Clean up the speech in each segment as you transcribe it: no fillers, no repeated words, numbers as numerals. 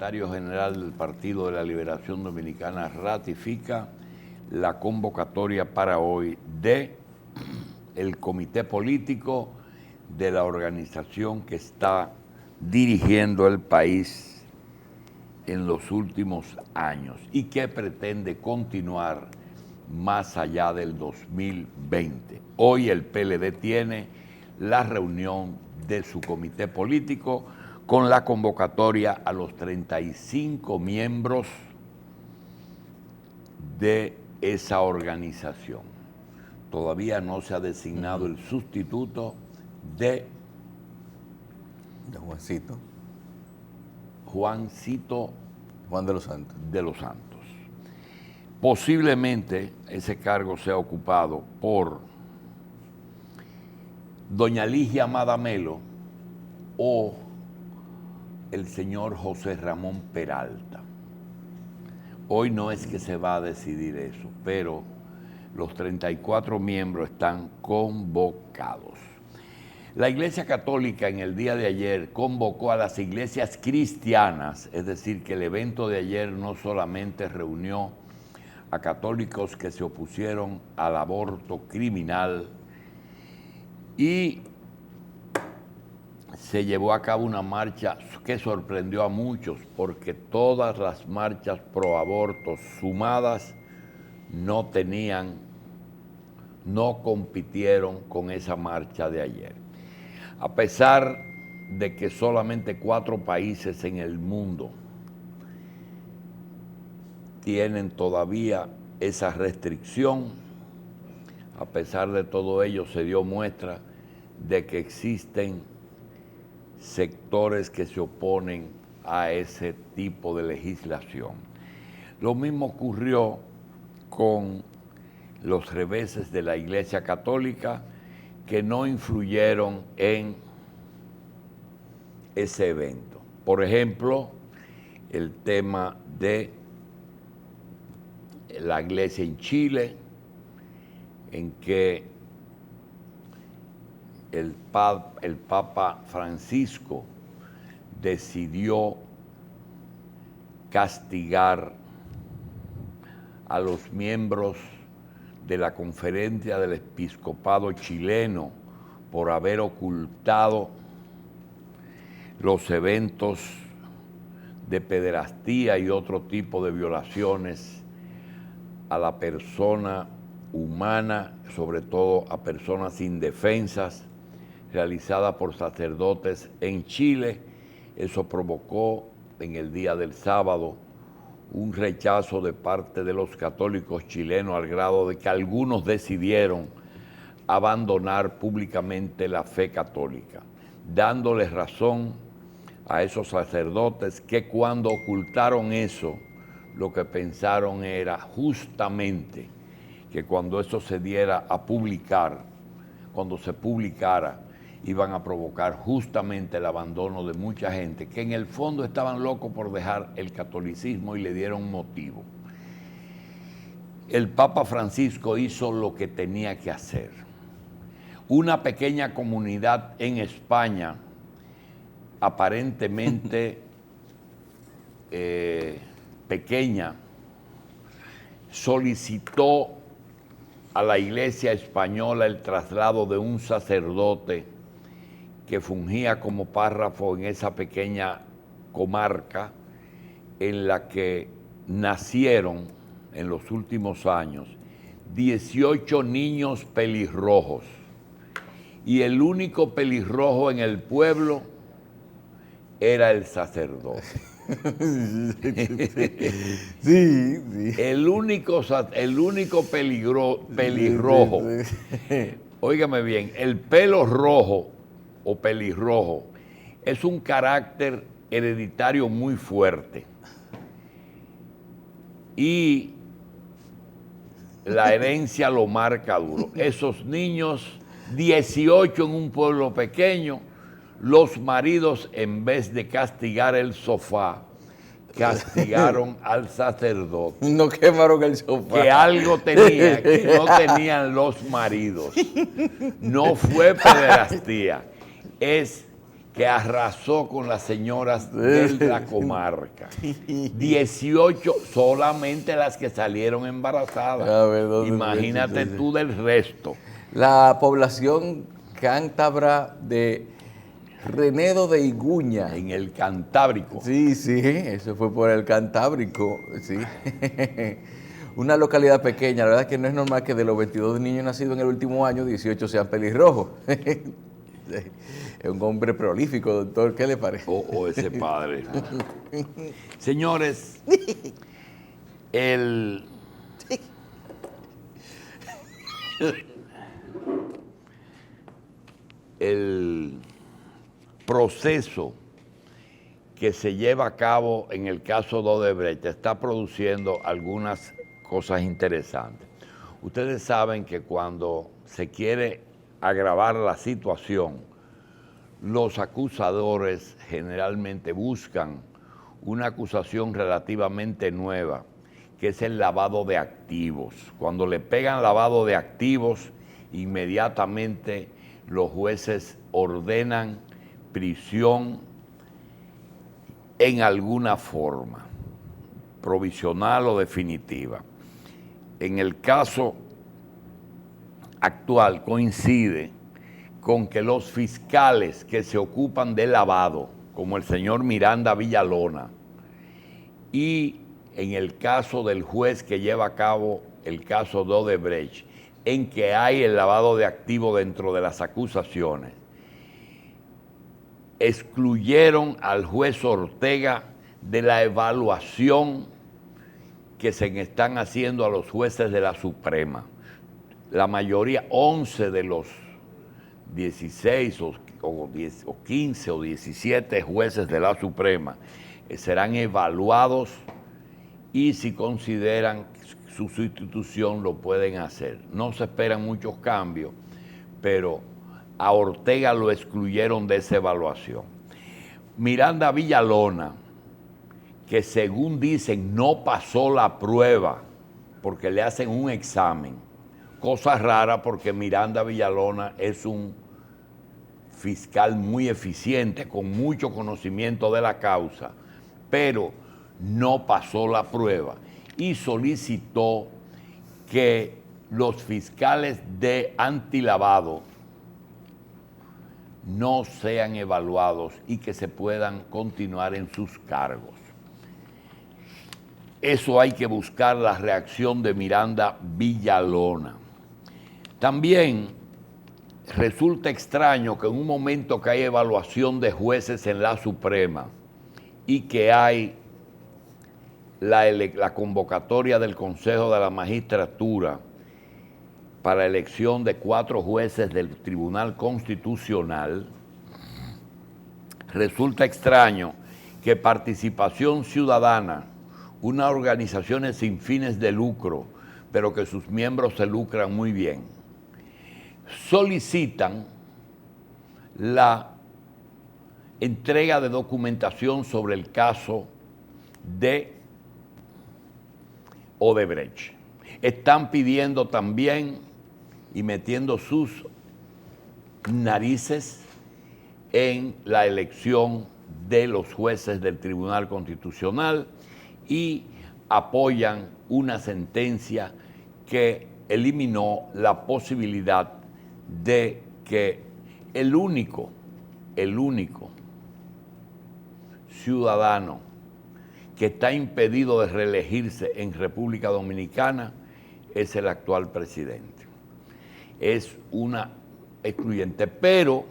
secretario general del Partido de la Liberación Dominicana ratifica la convocatoria para hoy de el comité político de la organización que está dirigiendo el país en los últimos años y que pretende continuar más allá del 2020. Hoy el PLD tiene la reunión de su comité político con la convocatoria a los 35 miembros de esa organización. Todavía no se ha designado el sustituto de Juan de los Santos. Posiblemente ese cargo sea ocupado por doña Ligia Madamelo o el señor José Ramón Peralta. Hoy no es que se va a decidir eso, pero los 34 miembros están convocados. La Iglesia Católica en el día de ayer convocó a las iglesias cristianas, es decir, que el evento de ayer no solamente reunió a católicos que se opusieron al aborto criminal y se llevó a cabo una marcha que sorprendió a muchos porque todas las marchas pro aborto sumadas no compitieron con esa marcha de ayer. A pesar de que solamente 4 países en el mundo tienen todavía esa restricción, a pesar de todo ello se dio muestra de que existen sectores que se oponen a ese tipo de legislación. Lo mismo ocurrió con los reveses de la Iglesia Católica que no influyeron en ese evento. Por ejemplo, el tema de la iglesia en Chile, en que el Papa Francisco decidió castigar a los miembros de la Conferencia del Episcopado chileno por haber ocultado los eventos de pederastía y otro tipo de violaciones a la persona humana, sobre todo a personas indefensas, realizadas por sacerdotes en Chile. Eso provocó en el día del sábado un rechazo de parte de los católicos chilenos al grado de que algunos decidieron abandonar públicamente la fe católica, dándoles razón a esos sacerdotes que cuando ocultaron eso, lo que pensaron era justamente que cuando eso se diera a publicar, cuando se publicara, iban a provocar justamente el abandono de mucha gente que en el fondo estaban locos por dejar el catolicismo y le dieron motivo. El Papa Francisco hizo lo que tenía que hacer. Una pequeña comunidad en España, aparentemente pequeña, solicitó a la Iglesia española el traslado de un sacerdote que fungía como párrafo en esa pequeña comarca en la que nacieron en los últimos años 18 niños pelirrojos. Y el único pelirrojo en el pueblo era el sacerdote. Sí. El único pelirrojo. Óigame bien, el pelo rojo o pelirrojo es un carácter hereditario muy fuerte. Y la herencia lo marca duro. Esos niños, 18 en un pueblo pequeño, los maridos, en vez de castigar el sofá, castigaron al sacerdote. No quemaron el sofá. Que algo tenía, que no tenían los maridos. No fue pederastía. Es que arrasó con las señoras de la comarca. 18, solamente las que salieron embarazadas. A ver, ¿dónde Imagínate tú del resto. La población cántabra de Renedo de Iguña. En el Cantábrico. Sí, sí, eso fue por el Cantábrico, sí. Una localidad pequeña, la verdad es que no es normal que de los 22 niños nacidos en el último año, 18 sean pelirrojos. Es un hombre prolífico, doctor, ¿qué le parece? O ese padre. Señores, el proceso que se lleva a cabo en el caso de Odebrecht está produciendo algunas cosas interesantes. Ustedes saben que cuando se quiere agravar la situación, los acusadores generalmente buscan una acusación relativamente nueva, que es el lavado de activos. Cuando le pegan lavado de activos, inmediatamente los jueces ordenan prisión en alguna forma, provisional o definitiva. En el caso actual coincide con que los fiscales que se ocupan de lavado, como el señor Miranda Villalona, y en el caso del juez que lleva a cabo el caso de Odebrecht, en que hay el lavado de activos dentro de las acusaciones, excluyeron al juez Ortega de la evaluación que se están haciendo a los jueces de la Suprema. La mayoría, 11 de los 16 o 15 o 17 jueces de la Suprema serán evaluados y si consideran su sustitución lo pueden hacer. No se esperan muchos cambios, pero a Ortega lo excluyeron de esa evaluación. Miranda Villalona, que según dicen no pasó la prueba porque le hacen un examen, cosa rara porque Miranda Villalona es un fiscal muy eficiente, con mucho conocimiento de la causa, pero no pasó la prueba y solicitó que los fiscales de antilavado no sean evaluados y que se puedan continuar en sus cargos. Eso hay que buscar la reacción de Miranda Villalona. También resulta extraño que en un momento que hay evaluación de jueces en la Suprema y que hay la convocatoria del Consejo de la Magistratura para elección de 4 jueces del Tribunal Constitucional, resulta extraño que Participación Ciudadana, unas organizaciones sin fines de lucro, pero que sus miembros se lucran muy bien, solicitan la entrega de documentación sobre el caso de Odebrecht. Están pidiendo también y metiendo sus narices en la elección de los jueces del Tribunal Constitucional y apoyan una sentencia que eliminó la posibilidad de que el único ciudadano que está impedido de reelegirse en República Dominicana es el actual presidente. Es una excluyente, pero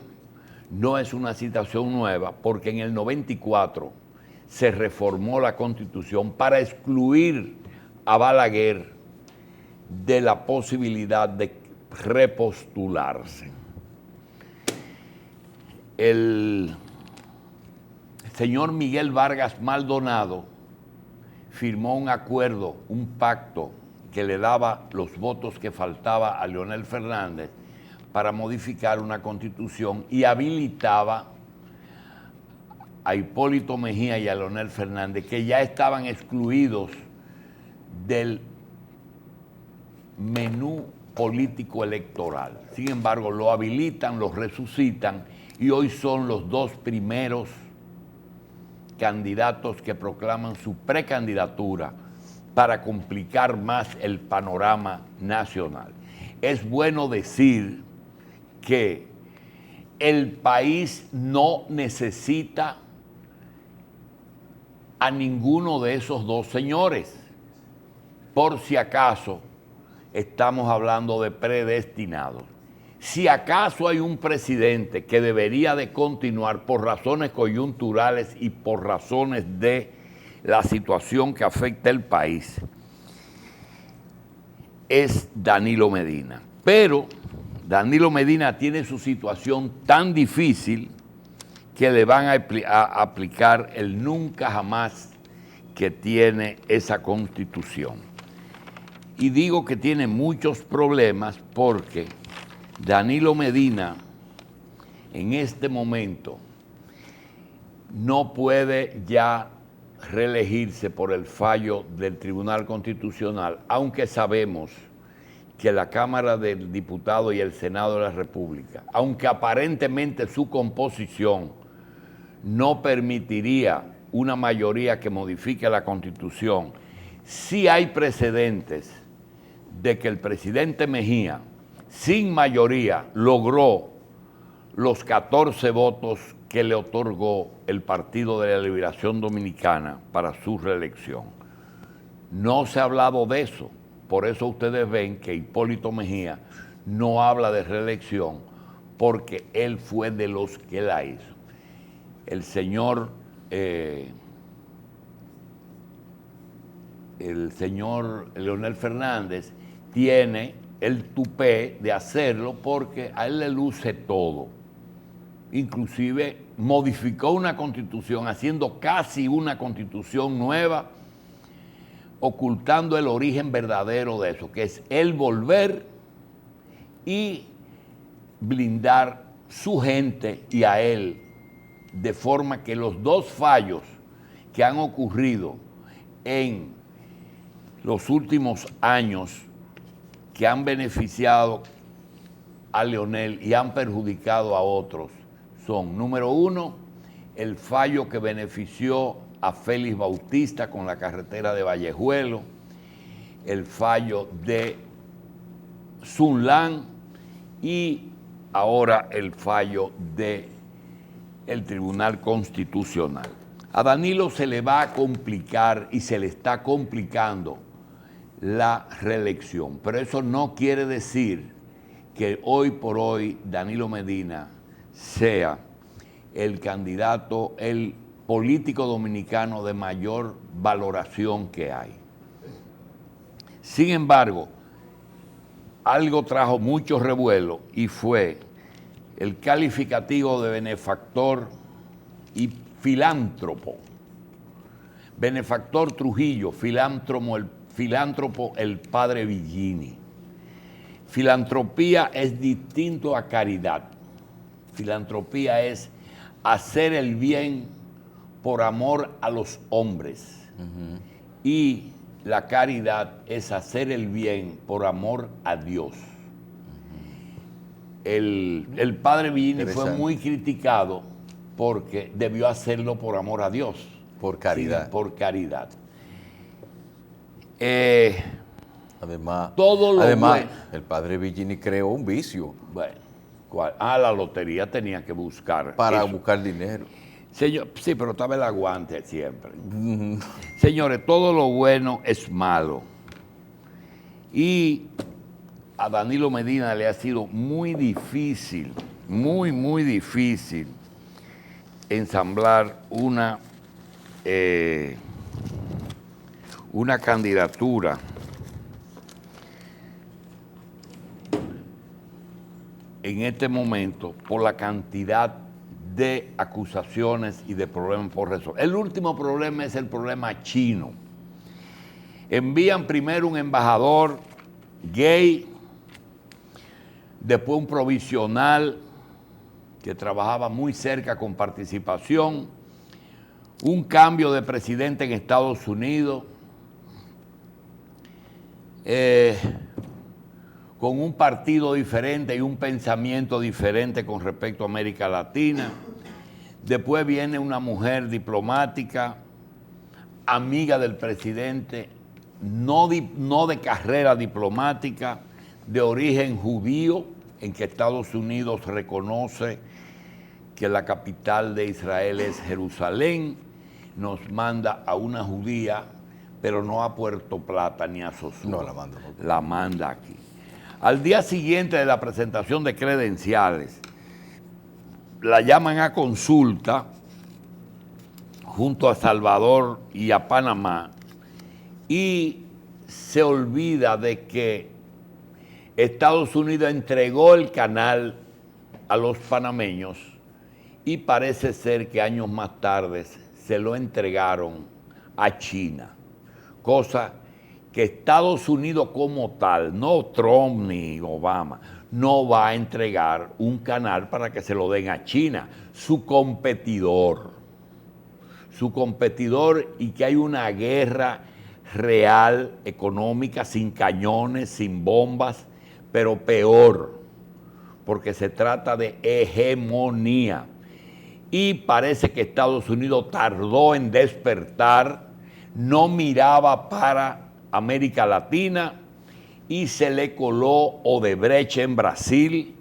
no es una situación nueva, porque en el 94 se reformó la Constitución para excluir a Balaguer de la posibilidad de repostularse. El señor Miguel Vargas Maldonado firmó un acuerdo, un pacto que le daba los votos que faltaba a Leonel Fernández para modificar una constitución y habilitaba a Hipólito Mejía y a Leonel Fernández, que ya estaban excluidos del menú político electoral. Sin embargo, lo habilitan, lo resucitan y hoy son los dos primeros candidatos que proclaman su precandidatura para complicar más el panorama nacional. Es bueno decir que el país no necesita a ninguno de esos dos señores. Por si acaso estamos hablando de predestinados. Si acaso hay un presidente que debería de continuar por razones coyunturales y por razones de la situación que afecta el país, es Danilo Medina. Pero Danilo Medina tiene su situación tan difícil que le van a aplicar el nunca jamás que tiene esa Constitución. Y digo que tiene muchos problemas porque Danilo Medina en este momento no puede ya reelegirse por el fallo del Tribunal Constitucional, aunque sabemos que la Cámara de Diputados y el Senado de la República, aunque aparentemente su composición no permitiría una mayoría que modifique la Constitución, sí hay precedentes de que el presidente Mejía, sin mayoría, logró los 14 votos que le otorgó el Partido de la Liberación Dominicana para su reelección. No se ha hablado de eso, por eso ustedes ven que Hipólito Mejía no habla de reelección, porque él fue de los que la hizo. El señor Leonel Fernández tiene el tupé de hacerlo porque a él le luce todo. Inclusive modificó una constitución haciendo casi una constitución nueva, ocultando el origen verdadero de eso, que es el volver y blindar su gente y a él, de forma que los dos fallos que han ocurrido en los últimos años, que han beneficiado a Leonel y han perjudicado a otros, son, número uno, el fallo que benefició a Félix Bautista con la carretera de Vallejuelo, el fallo de Sunlán y ahora el fallo del Tribunal Constitucional. A Danilo se le va a complicar y se le está complicando la reelección, pero eso no quiere decir que hoy por hoy Danilo Medina sea el candidato, el político dominicano de mayor valoración que hay. Sin embargo, algo trajo mucho revuelo y fue el calificativo de benefactor y filántropo. Benefactor Trujillo, filántropo el padre Villini. Filantropía es distinto a caridad. Filantropía es hacer el bien por amor a los hombres. Y la caridad es hacer el bien por amor a Dios. El padre Villini fue muy criticado porque debió hacerlo por amor a Dios. Por caridad. Sí, por caridad. Además, bueno, el padre Villini creó un vicio. Bueno, la lotería tenía que buscar. Para eso. buscar dinero. Señor, sí, pero estaba el aguante siempre. Señores, todo lo bueno es malo. Y a Danilo Medina le ha sido muy difícil, muy difícil ensamblar una candidatura en este momento por la cantidad de acusaciones y de problemas por resolver. El último problema es el problema chino. Envían primero un embajador gay, después un provisional que trabajaba muy cerca con Participación, un cambio de presidente en Estados Unidos, con un partido diferente y un pensamiento diferente con respecto a América Latina. Después viene una mujer diplomática, amiga del presidente, no de carrera diplomática, de origen judío, en que Estados Unidos reconoce que la capital de Israel es Jerusalén, nos manda a una judía, pero no a Puerto Plata ni a Sosúa. No, la manda. La manda aquí. Al día siguiente de la presentación de credenciales, la llaman a consulta junto a Salvador y a Panamá y se olvida de que Estados Unidos entregó el canal a los panameños y parece ser que años más tarde se lo entregaron a China, cosa que Estados Unidos como tal, no Trump ni Obama, no va a entregar un canal para que se lo den a China, su competidor, y que hay una guerra real, económica, sin cañones, sin bombas, pero peor, porque se trata de hegemonía. Y parece que Estados Unidos tardó en despertar, no miraba para América Latina y se le coló Odebrecht en Brasil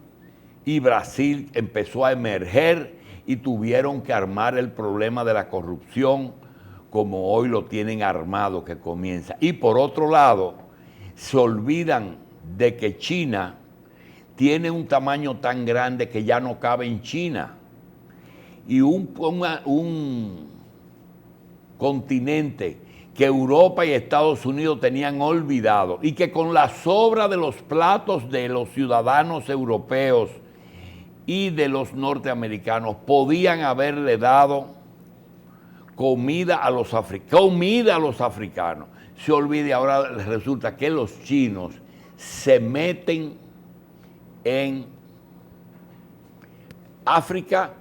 y Brasil empezó a emerger y tuvieron que armar el problema de la corrupción como hoy lo tienen armado que comienza. Y por otro lado, se olvidan de que China tiene un tamaño tan grande que ya no cabe en China. Y un continente que Europa y Estados Unidos tenían olvidado y que con la sobra de los platos de los ciudadanos europeos y de los norteamericanos podían haberle dado comida a los africanos. Se olvide, ahora resulta que los chinos se meten en África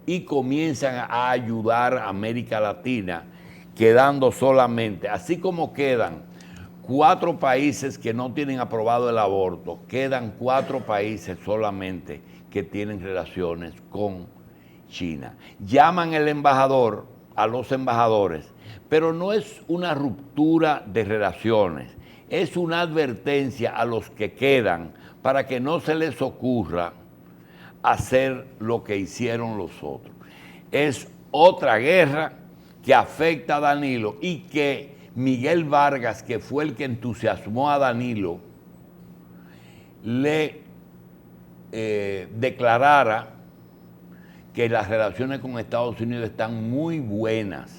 y comienzan a ayudar a América Latina, quedando solamente, así como quedan 4 países que no tienen aprobado el aborto, quedan 4 países solamente que tienen relaciones con China. Llaman a los embajadores, pero no es una ruptura de relaciones, es una advertencia a los que quedan para que no se les ocurra hacer lo que hicieron los otros. Es otra guerra que afecta a Danilo y que Miguel Vargas, que fue el que entusiasmó a Danilo, le declarara que las relaciones con Estados Unidos están muy buenas.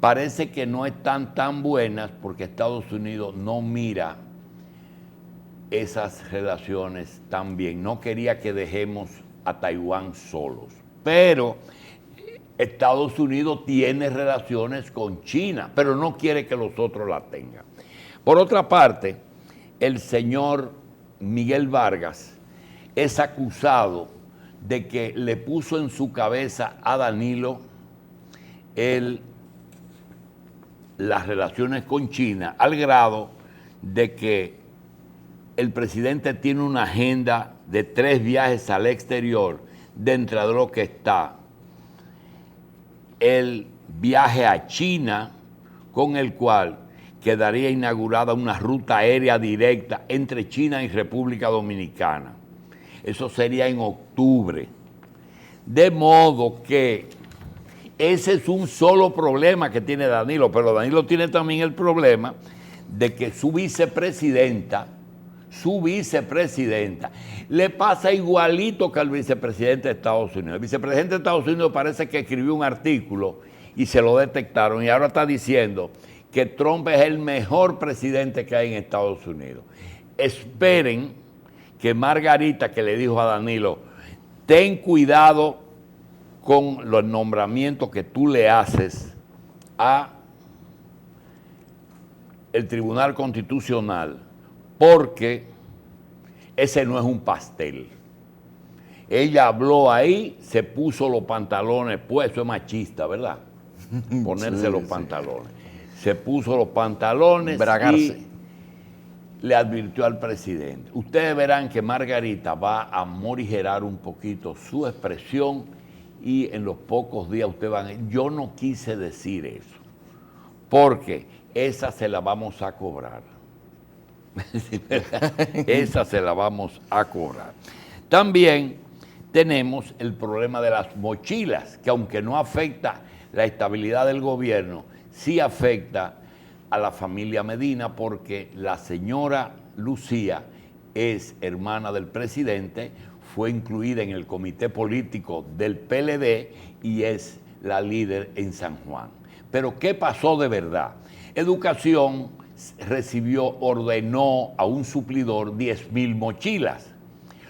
Parece que no están tan buenas porque Estados Unidos no mira esas relaciones tan bien. No quería que dejemos a Taiwán solos. Pero Estados Unidos tiene relaciones con China, pero no quiere que los otros la tengan. Por otra parte, el señor Miguel Vargas es acusado de que le puso en su cabeza a Danilo las relaciones con China, al grado de que el presidente tiene una agenda de 3 viajes al exterior, dentro de lo que está el viaje a China, con el cual quedaría inaugurada una ruta aérea directa entre China y República Dominicana. Eso sería en octubre. De modo que ese es un solo problema que tiene Danilo, pero Danilo tiene también el problema de que su vicepresidenta, le pasa igualito que al vicepresidente de Estados Unidos. El vicepresidente de Estados Unidos parece que escribió un artículo y se lo detectaron y ahora está diciendo que Trump es el mejor presidente que hay en Estados Unidos. Esperen que Margarita, que le dijo a Danilo, ten cuidado con los nombramientos que tú le haces a el Tribunal Constitucional, porque ese no es un pastel. Ella habló ahí, se puso los pantalones, pues eso es machista, ¿verdad? Ponerse los pantalones. Se puso los pantalones bragarse. le advirtió al presidente. Ustedes verán que Margarita va a morigerar un poquito su expresión y en los pocos días ustedes van a... Yo no quise decir eso, porque esa se la vamos a cobrar. Esa se la vamos a cobrar. También tenemos el problema de las mochilas, que aunque no afecta la estabilidad del gobierno, sí afecta a la familia Medina, porque la señora Lucía es hermana del presidente, fue incluida en el comité político del PLD y es la líder en San Juan. Pero ¿qué pasó de verdad? Educación ordenó a un suplidor 10,000 mochilas.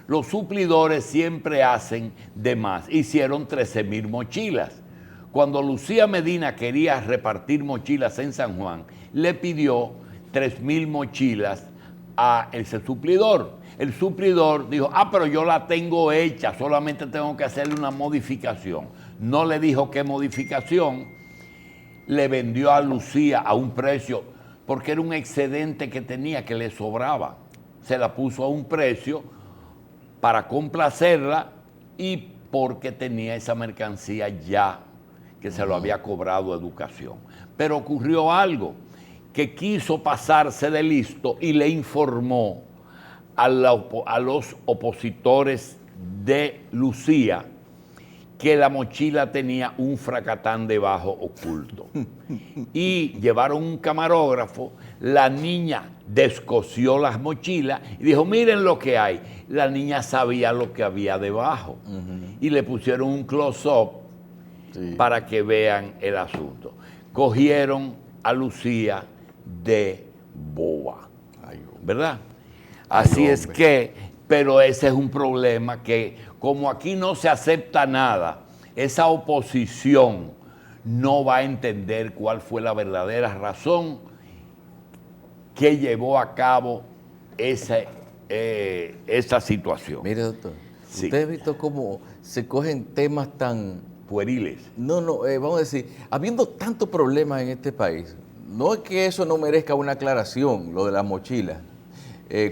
Los suplidores siempre hacen de más, hicieron 13,000 mochilas. Cuando Lucía Medina quería repartir mochilas en San Juan, le pidió 3,000 mochilas a ese suplidor. El suplidor dijo, pero yo la tengo hecha, solamente tengo que hacerle una modificación. No le dijo qué modificación, le vendió a Lucía a un precio, porque era un excedente que tenía, que le sobraba. Se la puso a un precio para complacerla y porque tenía esa mercancía ya que se lo había cobrado Educación. Pero ocurrió algo, que quiso pasarse de listo y le informó a los opositores de Lucía que la mochila tenía un fracatán debajo oculto. Y llevaron un camarógrafo, la niña descosió las mochilas y dijo, miren lo que hay. La niña sabía lo que había debajo. Y le pusieron un close-up para que vean el asunto. Cogieron a Lucía de boba, ¿verdad? Así es que, pero ese es un problema que, como aquí no se acepta nada, esa oposición no va a entender cuál fue la verdadera razón que llevó a cabo esa situación. Mire, doctor, usted ha visto cómo se cogen temas tan pueriles. Vamos a decir, habiendo tantos problemas en este país, no es que eso no merezca una aclaración, lo de las mochilas,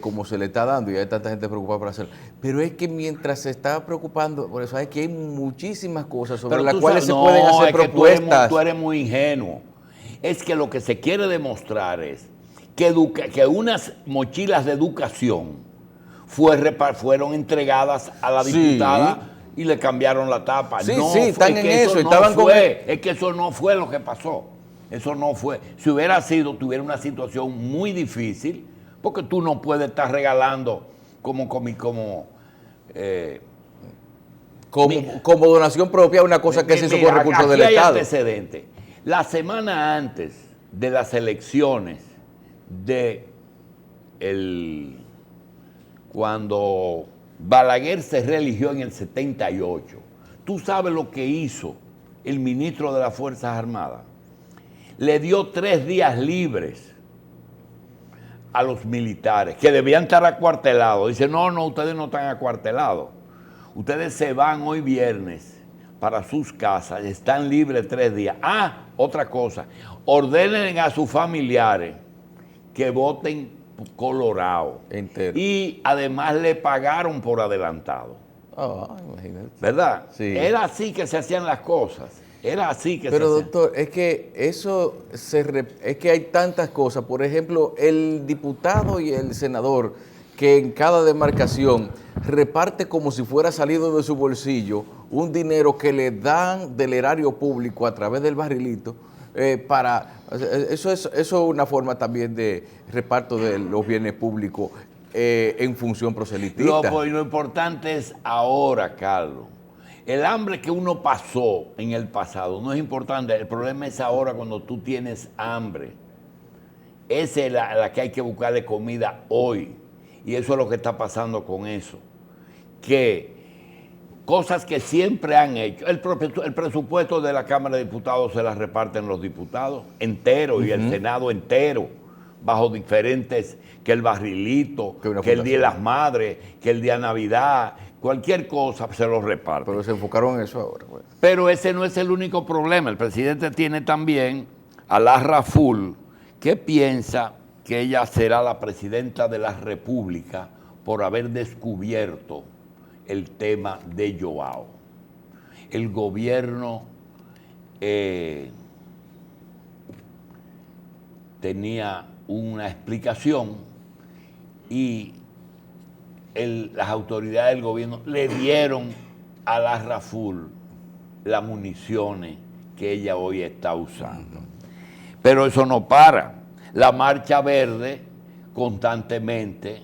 como se le está dando y hay tanta gente preocupada por hacerlo, pero es que mientras se está preocupando, por eso hay que hay muchísimas cosas sobre las cuales se pueden hacer propuestas. Tú eres muy ingenuo. Es que lo que se quiere demostrar es que unas mochilas de educación fueron entregadas a la diputada y le cambiaron la tapa. Sí, están en eso. Es que eso no fue lo que pasó. Eso no fue. Si hubiera sido, tuviera una situación muy difícil, porque tú no puedes estar regalando como donación propia una cosa que se hizo con recursos del Estado. Hay antecedentes. La semana antes de las elecciones cuando Balaguer se reeligió en el 78, ¿tú sabes lo que hizo el ministro de las Fuerzas Armadas? Le dio 3 días libres a los militares, que debían estar acuartelados. Dice, no, ustedes no están acuartelados. Ustedes se van hoy viernes para sus casas, están libres 3 días. Otra cosa, ordenen a sus familiares que voten colorado. Entero. Y además le pagaron por adelantado. Imagínate. ¿Verdad? Sí. Era así que se hacían las cosas. Era así que Pero se hacían. doctor, es que es que hay tantas cosas. Por ejemplo, el diputado y el senador que en cada demarcación reparte como si fuera salido de su bolsillo un dinero que le dan del erario público a través del barrilito eso es una forma también de reparto de los bienes públicos en función proselitista. Lo importante es ahora, Carlos. El hambre que uno pasó en el pasado no es importante. El problema es ahora cuando tú tienes hambre. Esa es la que hay que buscarle comida hoy. Y eso es lo que está pasando con eso. Que cosas que siempre han hecho. El presupuesto de la Cámara de Diputados se las reparten los diputados entero y el Senado entero, bajo diferentes, que el barrilito, que el Día de las Madres, que el Día de Navidad, cualquier cosa se lo reparten. Pero se enfocaron en eso ahora. Pues. Pero ese no es el único problema. El presidente tiene también a la Raful, que piensa que ella será la presidenta de la República por haber descubierto el tema de Joao. El gobierno tenía una explicación y las autoridades del gobierno le dieron a la Raful las municiones que ella hoy está usando. Pero eso no para. La Marcha Verde constantemente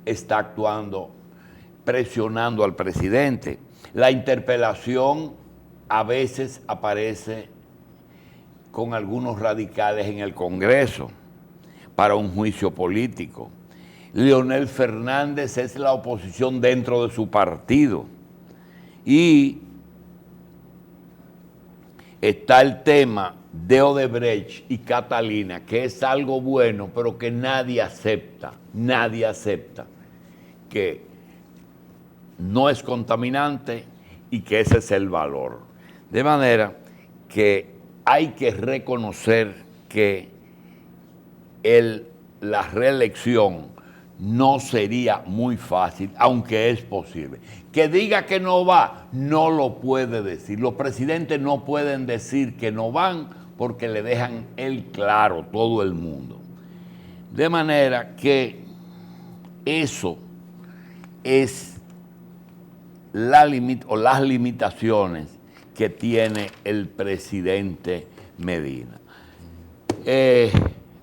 está actuando, presionando al presidente. La interpelación a veces aparece con algunos radicales en el Congreso para un juicio político. Leonel Fernández es la oposición dentro de su partido. Y está el tema de Odebrecht y Catalina, que es algo bueno, pero que nadie acepta que no es contaminante y que ese es el valor. De manera que hay que reconocer que la reelección no sería muy fácil, aunque es posible. Que diga que no va, no lo puede decir. Los presidentes no pueden decir que no van porque le dejan el claro todo el mundo. De manera que eso es las limitaciones que tiene el presidente Medina.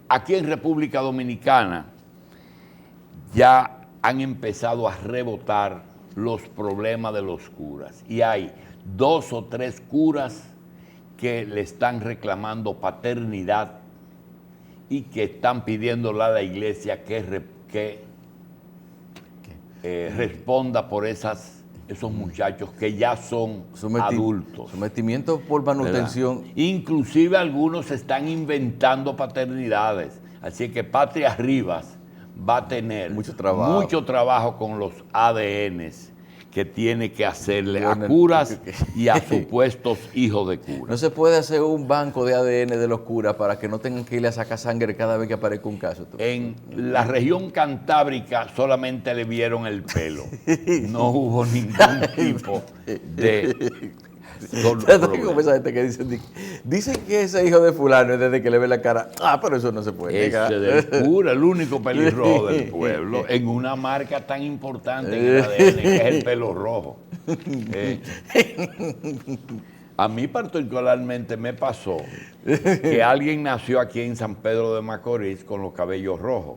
Aquí en República Dominicana ya han empezado a rebotar los problemas de los curas y hay 2 o 3 curas que le están reclamando paternidad y que están pidiéndole a la iglesia que responda por esos muchachos que ya son adultos. Sometimiento por manutención. ¿Verdad? Inclusive algunos están inventando paternidades. Así que Patria Rivas va a tener mucho trabajo con los ADNs que tiene que hacerle a curas y a supuestos hijos de curas. No se puede hacer un banco de ADN de los curas para que no tengan que irle a sacar sangre cada vez que aparezca un caso. En la región cantábrica solamente le vieron el pelo. No hubo ningún tipo de... Como esa gente que dicen que ese hijo de fulano es desde que le ve la cara. Pero eso no se puede negar. Ese del cura, el único pelirrojo del pueblo, en una marca tan importante en el ADN que es el pelo rojo. A mí particularmente me pasó que alguien nació aquí en San Pedro de Macorís con los cabellos rojos.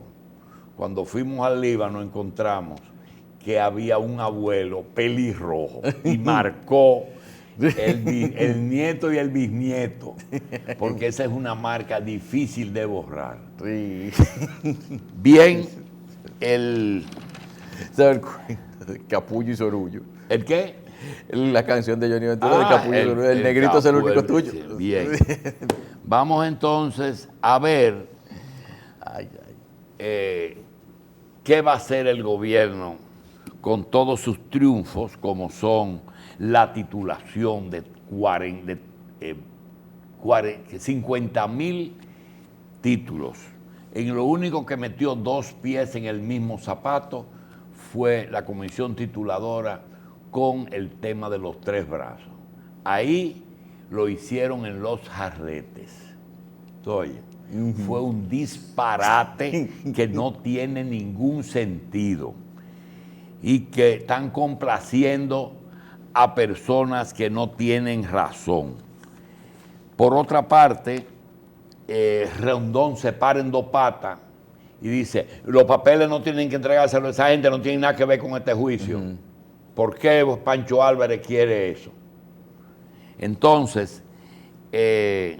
Cuando fuimos al Líbano encontramos que había un abuelo pelirrojo y marcó el nieto y el bisnieto, porque esa es una marca difícil de borrar. Sí. Bien, el Capullo y Sorullo. ¿El qué? La canción de Johnny Ventura de Capullo y Sorullo. El negrito es el único tuyo. Bien. Vamos entonces a ver qué va a hacer el gobierno con todos sus triunfos, como son la titulación de 50,000 títulos. En lo único que metió 2 pies en el mismo zapato fue la comisión tituladora con el tema de los 3 brazos. Ahí lo hicieron en los jarretes. Oye, fue un disparate que no tiene ningún sentido y que están complaciendo a personas que no tienen razón. Por otra parte, Rondón se para en 2 patas y dice, los papeles no tienen que entregárselo, esa gente no tiene nada que ver con este juicio. ¿Por qué Pancho Álvarez quiere eso? Entonces, el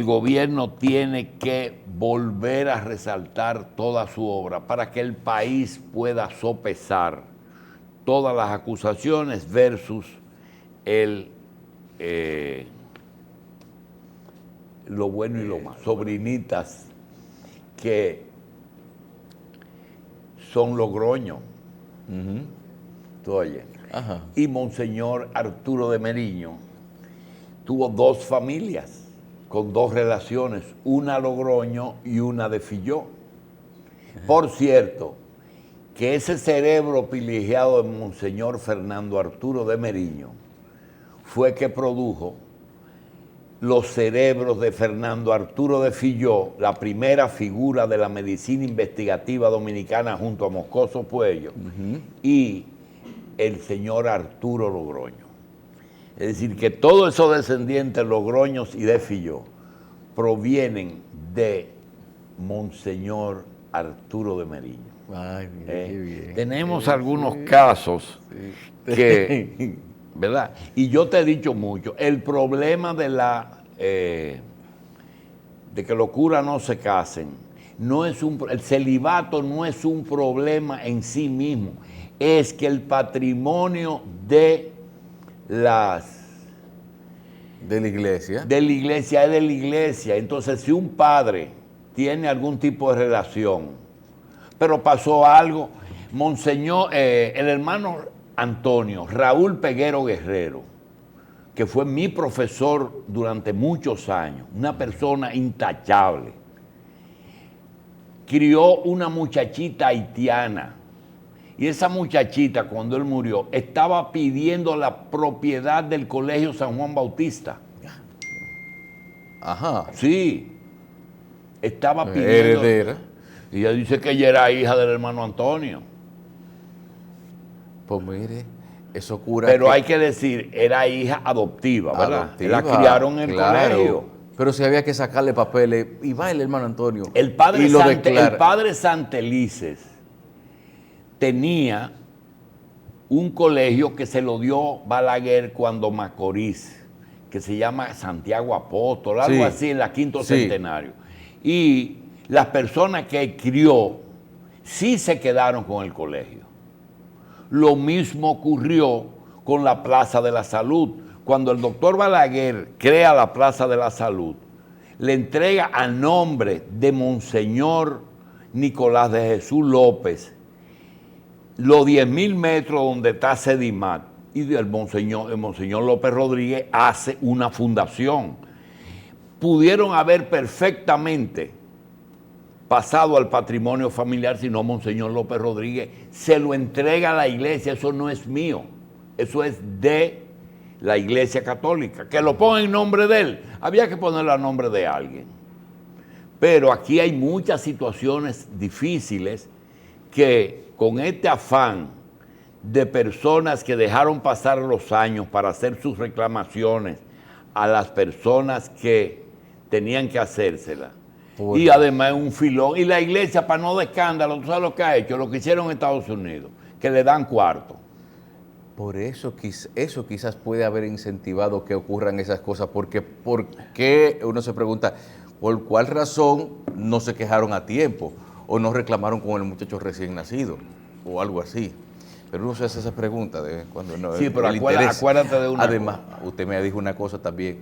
gobierno tiene que volver a resaltar toda su obra para que el país pueda sopesar todas las acusaciones versus lo bueno y lo malo. Sobrinitas que son Logroño. Oye. Y Monseñor Arturo de Meriño tuvo 2 familias. con dos relaciones, una Logroño y una de Filló. Por cierto, que ese cerebro privilegiado de Monseñor Fernando Arturo de Meriño fue que produjo los cerebros de Fernando Arturo de Filló, la primera figura de la medicina investigativa dominicana junto a Moscoso Puello, y el señor Arturo Logroño. Es decir, que todos esos descendientes Logroños y de Filló provienen de Monseñor Arturo de Meriño. Ay, mira, qué bien. Tenemos algunos casos que, ¿verdad? Y yo te he dicho mucho, el problema de de que los curas no se casen, el celibato no es un problema en sí mismo, es que el patrimonio de la iglesia es de la iglesia. Entonces, si un padre tiene algún tipo de relación, pero pasó algo, Monseñor, el hermano Antonio, Raúl Peguero Guerrero, que fue mi profesor durante muchos años, una persona intachable, crió una muchachita haitiana. Y esa muchachita, cuando él murió, estaba pidiendo la propiedad del Colegio San Juan Bautista. Ajá. Sí, estaba pidiendo. Heredera. Y ella dice que ella era hija del hermano Antonio. Pues mire, eso cura. Pero hay que decir, era hija adoptiva, ¿verdad? Adoptiva, La criaron en el colegio. Pero si había que sacarle papeles, y va el hermano Antonio. El padre Santelices tenía un colegio que se lo dio Balaguer cuando Macorís, que se llama Santiago Apóstol, algo así, en la quinto centenario. Y las personas que crió sí se quedaron con el colegio. Lo mismo ocurrió con la Plaza de la Salud. Cuando el doctor Balaguer crea la Plaza de la Salud, le entrega a nombre de Monseñor Nicolás de Jesús López los 10.000 metros donde está Sedimat, y el Monseñor López Rodríguez hace una fundación. Pudieron haber perfectamente pasado al patrimonio familiar, si no Monseñor López Rodríguez se lo entrega a la iglesia. Eso no es mío, eso es de la Iglesia Católica. Que lo ponga en nombre de él, había que ponerlo a nombre de alguien. Pero aquí hay muchas situaciones difíciles que, con este afán de personas que dejaron pasar los años para hacer sus reclamaciones a las personas que tenían que hacérselas, y además un filón, y la iglesia, para no de escándalo, ¿tú sabes lo que ha hecho? Lo que hicieron en Estados Unidos, que le dan cuarto. Por eso, eso quizás puede haber incentivado que ocurran esas cosas, porque ¿por qué? Uno se pregunta, ¿por cuál razón no se quejaron a tiempo o no reclamaron con el muchacho recién nacido o algo así? Pero uno se hace esa pregunta de cuando no. Sí, pero acuérdate de una Además, usted me dijo una cosa también,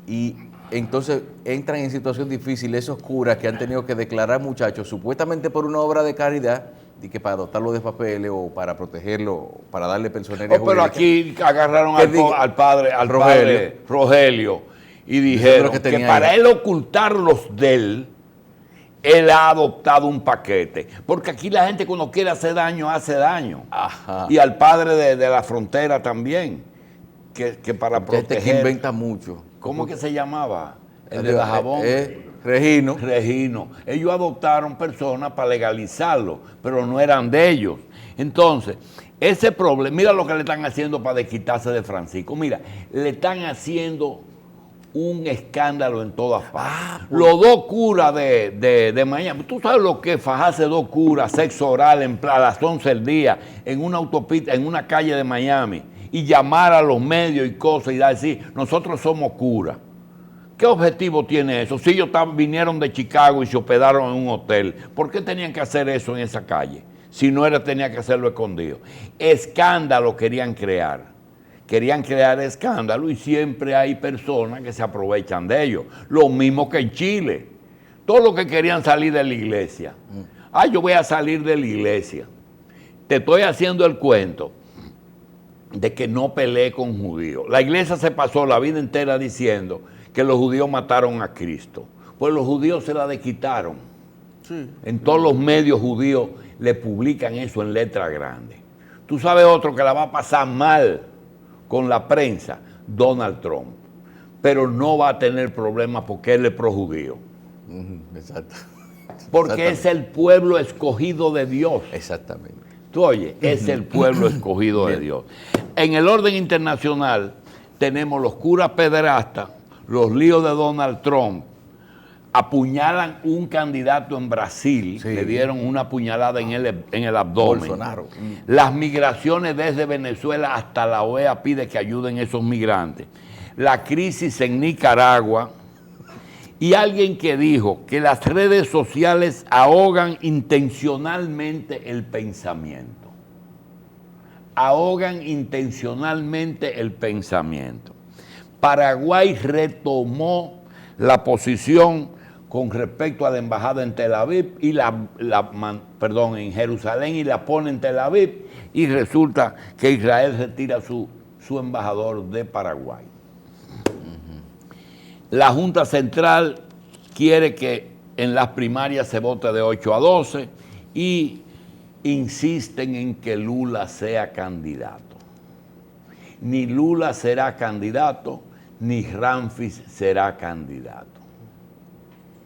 y entonces entran en situación difícil esos curas que han tenido que declarar muchachos supuestamente por una obra de caridad, y que para dotarlo de papeles o para protegerlo, para darle pensionería jurídica. Pero aquí agarraron al padre Rogelio y dijeron que para él ocultarlos de él, él ha adoptado un paquete. Porque aquí la gente cuando quiere hacer daño, hace daño. Ajá. Y al padre de la frontera también, que para proteger. Que inventa mucho. ¿Cómo que se llamaba? El de Dajabón. Regino. Ellos adoptaron personas para legalizarlo, pero no eran de ellos. Entonces, ese problema, mira lo que le están haciendo para desquitarse de Francisco. Mira, le están haciendo un escándalo en todas partes. Los dos curas de Miami, tú sabes lo que es fajarse dos curas, sexo oral a las 11 del día, en una autopista, en una calle de Miami, y llamar a los medios y cosas y decir, nosotros somos curas. ¿Qué objetivo tiene eso? Si ellos vinieron de Chicago y se hospedaron en un hotel, ¿por qué tenían que hacer eso en esa calle? Si no era, tenía que hacerlo escondido. Escándalo querían crear. Querían crear escándalo y siempre hay personas que se aprovechan de ellos. Lo mismo que en Chile. Todos los que querían salir de la iglesia. Yo voy a salir de la iglesia. Te estoy haciendo el cuento de que no peleé con judíos. La iglesia se pasó la vida entera diciendo que los judíos mataron a Cristo. Pues los judíos se la desquitaron. Sí. En todos los medios judíos le publican eso en letra grande. Tú sabes otro que la va a pasar mal con la prensa, Donald Trump. Pero no va a tener problemas porque él es pro-judío. Exacto. Porque es el pueblo escogido de Dios. Exactamente. Tú oyes, es el pueblo escogido de Dios. En el orden internacional tenemos los curas pederastas, los líos de Donald Trump, apuñalan un candidato en Brasil, Sí. le dieron una puñalada en el abdomen. Bolsonaro. Las migraciones desde Venezuela hasta la OEA pide que ayuden a esos migrantes. La crisis en Nicaragua y alguien que dijo que las redes sociales ahogan intencionalmente el pensamiento. Ahogan intencionalmente el pensamiento. Paraguay retomó la posición con respecto a la embajada en Tel Aviv y en Jerusalén y la pone en Tel Aviv y resulta que Israel retira su embajador de Paraguay. La Junta Central quiere que en las primarias se vote de 8 a 12 y insisten en que Lula sea candidato. Ni Lula será candidato, ni Ramfis será candidato.